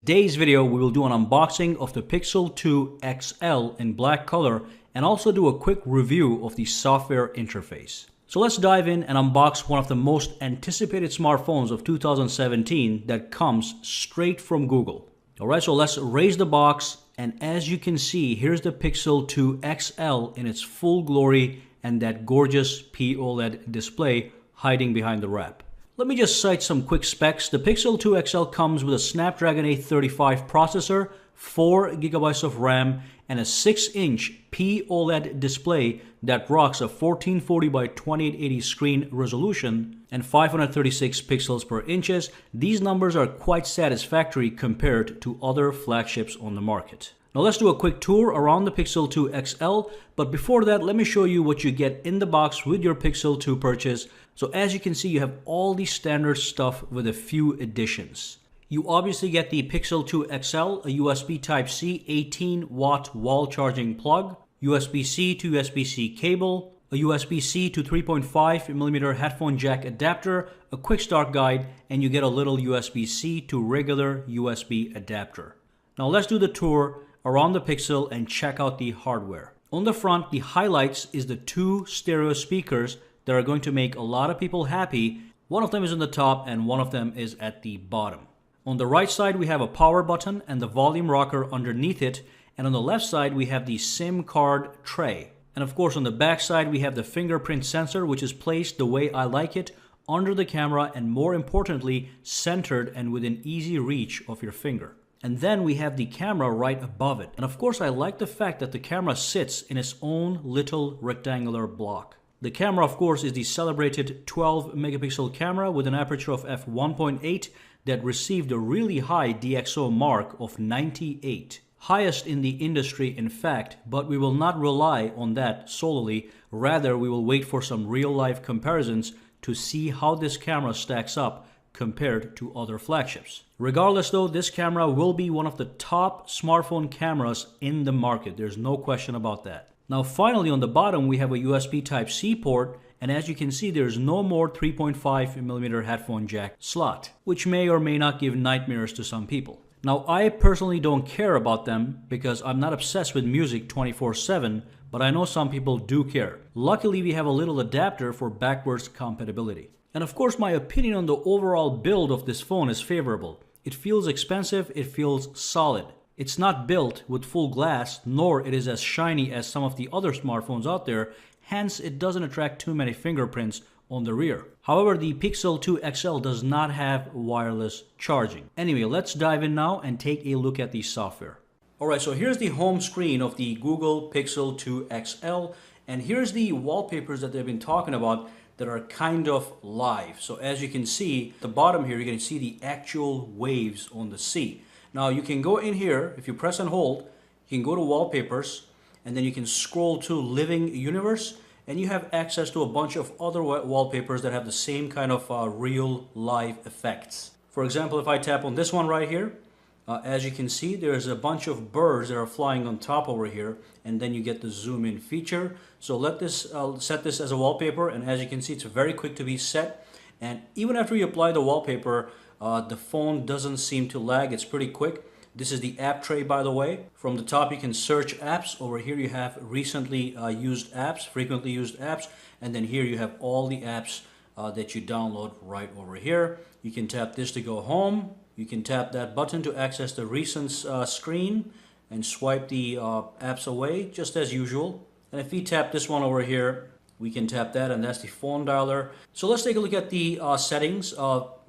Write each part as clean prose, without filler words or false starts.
Today's video, we will do an unboxing of the Pixel 2 XL in black color and also do a quick review of the software interface. So let's dive in and unbox one of the most anticipated smartphones of 2017 that comes straight from Google. Alright, so let's raise the box, and as you can see, here's the Pixel 2 XL in its full glory and that gorgeous POLED display hiding behind the wrap. Let me just cite some quick specs. The Pixel 2 XL comes with a Snapdragon 835 processor, 4 GB of RAM, and a 6-inch POLED display that rocks a 1440 by 2880 screen resolution and 536 pixels per inches. These numbers are quite satisfactory compared to other flagships on the market. Now let's do a quick tour around the Pixel 2 XL, but before that, let me show you what you get in the box with your Pixel 2 purchase. So as you can see, you have all the standard stuff with a few additions. You obviously get the Pixel 2 XL, a USB Type-C 18-watt wall charging plug, USB-C to USB-C cable, a USB-C to 3.5mm headphone jack adapter, a quick start guide, and you get a little USB-C to regular USB adapter. Now let's do the tour around the Pixel and check out the hardware. On the front, the highlights is the 2 stereo speakers that are going to make a lot of people happy. One of them is on the top and one of them is at the bottom. On the right side, we have a power button and the volume rocker underneath it. And on the left side, we have the SIM card tray. And of course, on the back side, we have the fingerprint sensor, which is placed the way I like it, under the camera, and more importantly, centered and within easy reach of your finger. And then we have the camera right above it. And of course, I like the fact that the camera sits in its own little rectangular block. The camera, of course, is the celebrated 12 megapixel camera with an aperture of f1.8 that received a really high DxO mark of 98. Highest in the industry, in fact, but we will not rely on that solely. Rather, we will wait for some real-life comparisons to see how this camera stacks up compared to other flagships. Regardless though, this camera will be one of the top smartphone cameras in the market. There's no question about that. Now finally, on the bottom, we have a USB Type-C port, and as you can see, there's no more 3.5mm headphone jack slot, which may or may not give nightmares to some people. Now, I personally don't care about them because I'm not obsessed with music 24/7, but I know some people do care. Luckily, we have a little adapter for backwards compatibility. And of course, my opinion on the overall build of this phone is favorable. It feels expensive, it feels solid. It's not built with full glass, nor it is as shiny as some of the other smartphones out there, hence it doesn't attract too many fingerprints on the rear. However, the Pixel 2 XL does not have wireless charging. Anyway, let's dive in now and take a look at the software. Alright, so here's the home screen of the Google Pixel 2 XL, and here's the wallpapers that they've been talking about that are kind of live. So as you can see, at the bottom here, you're going to see the actual waves on the sea. Now you can go in here, if you press and hold, you can go to wallpapers, and then you can scroll to living universe, and you have access to a bunch of other wallpapers that have the same kind of real live effects. For example, if I tap on this one right here, as you can see, there's a bunch of birds that are flying on top over here, and then you get the zoom in feature. So let this set this as a wallpaper, and as you can see, it's very quick to be set. And even after you apply the wallpaper, the phone doesn't seem to lag. It's pretty quick. This is the app tray, by the way. From the top, you can search apps. Over here, you have recently used apps, frequently used apps, and then here you have all the apps that you download right over here. You can tap this to go home. You can tap that button to access the recent screen and swipe the apps away, just as usual. And if we tap this one over here, we can tap that, and that's the phone dialer. So let's take a look at the settings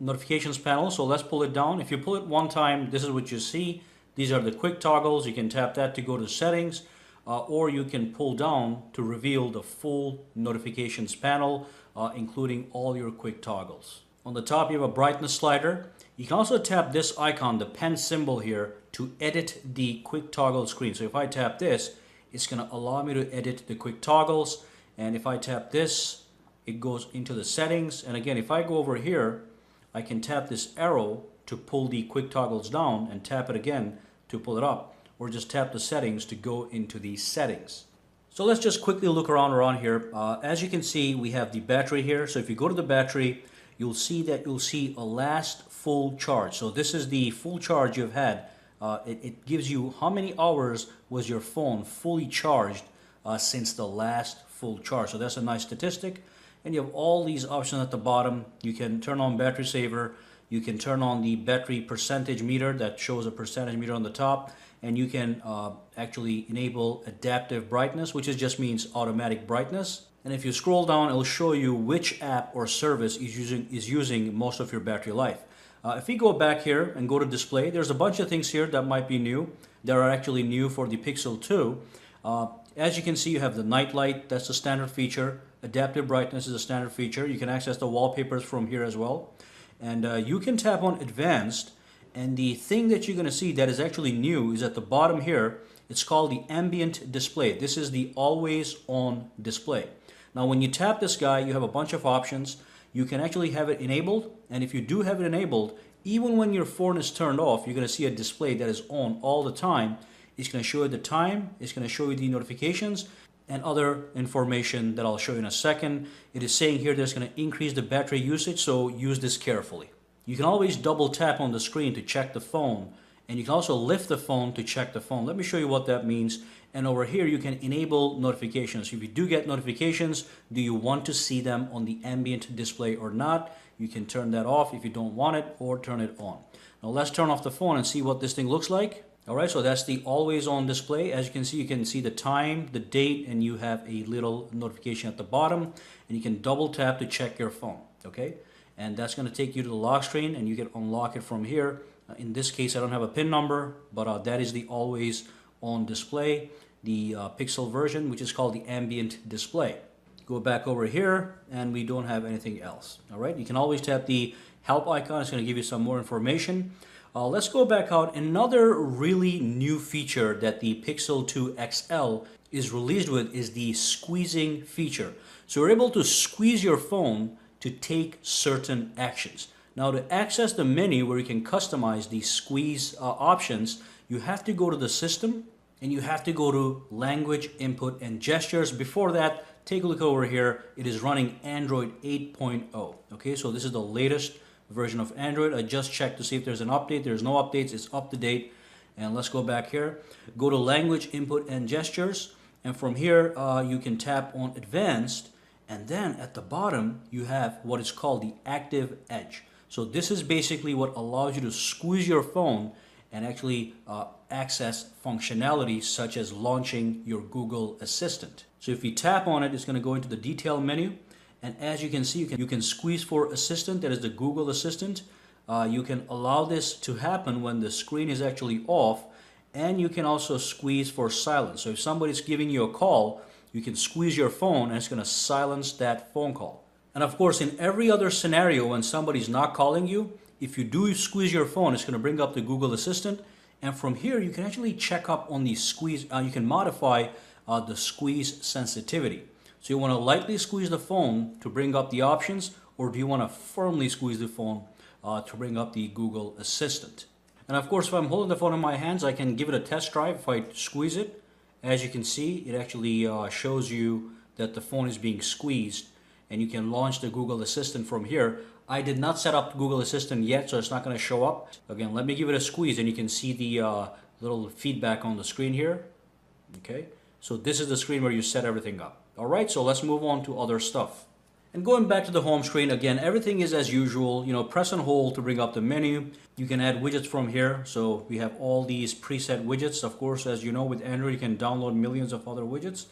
notifications panel. So let's pull it down. If you pull it one time, this is what you see. These are the quick toggles. You can tap that to go to settings, or you can pull down to reveal the full notifications panel, including all your quick toggles. On the top, you have a brightness slider. You can also tap this icon, the pen symbol here, to edit the quick toggle screen. So if I tap this, it's going to allow me to edit the quick toggles. And if I tap this, it goes into the settings. And again, if I go over here, I can tap this arrow to pull the quick toggles down and tap it again to pull it up, or just tap the settings to go into the settings. So let's just quickly look around here. As you can see, we have the battery here. So if you go to the battery, you'll see a last full charge. So this is the full charge you've had. It gives you how many hours was your phone fully charged since the last full charge. So that's a nice statistic. And you have all these options at the bottom. You can turn on battery saver. You can turn on the battery percentage meter that shows a percentage meter on the top. And you can actually enable adaptive brightness, which just means automatic brightness. And if you scroll down, it'll show you which app or service is using most of your battery life. If we go back here and go to display, there's a bunch of things here that might be new. That are actually new for the Pixel 2. As you can see, you have the night light. That's the standard feature. Adaptive brightness is a standard feature. You can access the wallpapers from here as well. And you can tap on advanced. And the thing that you're going to see that is actually new is at the bottom here. It's called the ambient display. This is the always on display. Now when you tap this guy, you have a bunch of options. You can actually have it enabled, and if you do have it enabled, even when your phone is turned off, you're going to see a display that is on all the time. It's going to show you the time, it's going to show you the notifications, and other information that I'll show you in a second. It is saying here that it's going to increase the battery usage, so use this carefully. You can always double tap on the screen to check the phone, and you can also lift the phone to check the phone. Let me show you what that means. And over here you can enable notifications. If you do get notifications, do you want to see them on the ambient display or not? You can turn that off if you don't want it, or turn it on. Now let's turn off the phone and see what this thing looks like. Alright, so that's the always on display. As you can see the time, the date, and you have a little notification at the bottom, and you can double tap to check your phone. Okay, and that's going to take you to the lock screen, and you can unlock it from here. In this case I don't have a PIN number, but that is the always on display, the Pixel version, which is called the ambient display. Go back over here and we don't have anything else. All right, you can always tap the help icon. It's going to give you some more information. Let's go back out. Another really new feature that the Pixel 2 XL is released with is the squeezing feature. So you're able to squeeze your phone to take certain actions. Now to access the menu where you can customize the squeeze options, you have to go to the system and you have to go to language input and gestures. Before that, take a look over here. It is running Android 8.0. Okay, so this is the latest version of Android. I just checked to see if there's an update. There's no updates. It's up to date. And let's go back here. Go to language input and gestures. And from here, you can tap on advanced. And then at the bottom, you have what is called the active edge. So this is basically what allows you to squeeze your phone and actually access functionality such as launching your Google Assistant. So if you tap on it, it's going to go into the detail menu. And as you can see, you can squeeze for Assistant, that is the Google Assistant. You can allow this to happen when the screen is actually off. And you can also squeeze for silence. So if somebody's giving you a call, you can squeeze your phone and it's going to silence that phone call. And of course, in every other scenario when somebody's not calling you, if you do squeeze your phone, it's going to bring up the Google Assistant. And from here, you can actually check up on the squeeze. You can modify the squeeze sensitivity. So you want to lightly squeeze the phone to bring up the options, or do you want to firmly squeeze the phone to bring up the Google Assistant? And of course, if I'm holding the phone in my hands, I can give it a test drive. If I squeeze it, as you can see, it actually shows you that the phone is being squeezed, and you can launch the Google Assistant from here. I did not set up Google Assistant yet, so it's not going to show up. Again, let me give it a squeeze, and you can see the little feedback on the screen here. Okay, so this is the screen where you set everything up. All right, so let's move on to other stuff. And going back to the home screen, again, everything is as usual. You know, press and hold to bring up the menu. You can add widgets from here. So we have all these preset widgets. Of course, as you know, with Android, you can download millions of other widgets.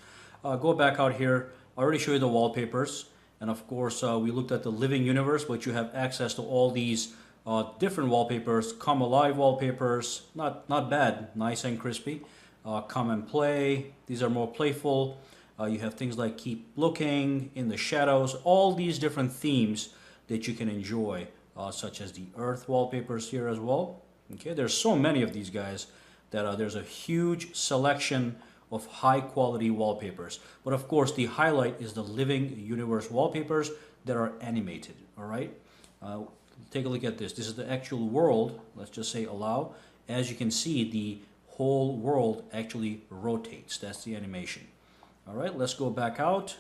Go back out here. I already showed you the wallpapers. And of course, we looked at the living universe, but you have access to all these different wallpapers. Come Alive wallpapers, not bad, nice and crispy. Come and Play, these are more playful. You have things like Keep Looking, In the Shadows, all these different themes that you can enjoy, such as the Earth wallpapers here as well. Okay, there's so many of these guys that there's a huge selection of high quality wallpapers. But of course, the highlight is the living universe wallpapers that are animated. All right, take a look at this. This is the actual world. Let's just say allow. As you can see, the whole world actually rotates. That's the animation. All right, let's go back out.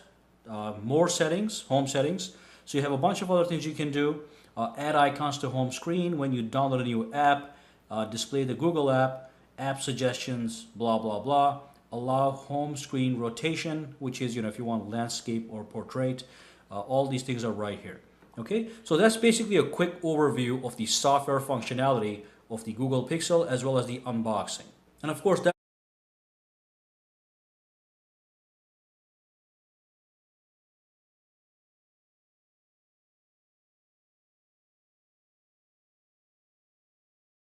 More settings, home settings. So you have a bunch of other things you can do. Add icons to home screen when you download a new app, display the Google app suggestions, blah, blah, blah. Allow home screen rotation, which is, if you want landscape or portrait. All these things are right here. Okay, so that's basically a quick overview of the software functionality of the Google Pixel as well as the unboxing. And of course, that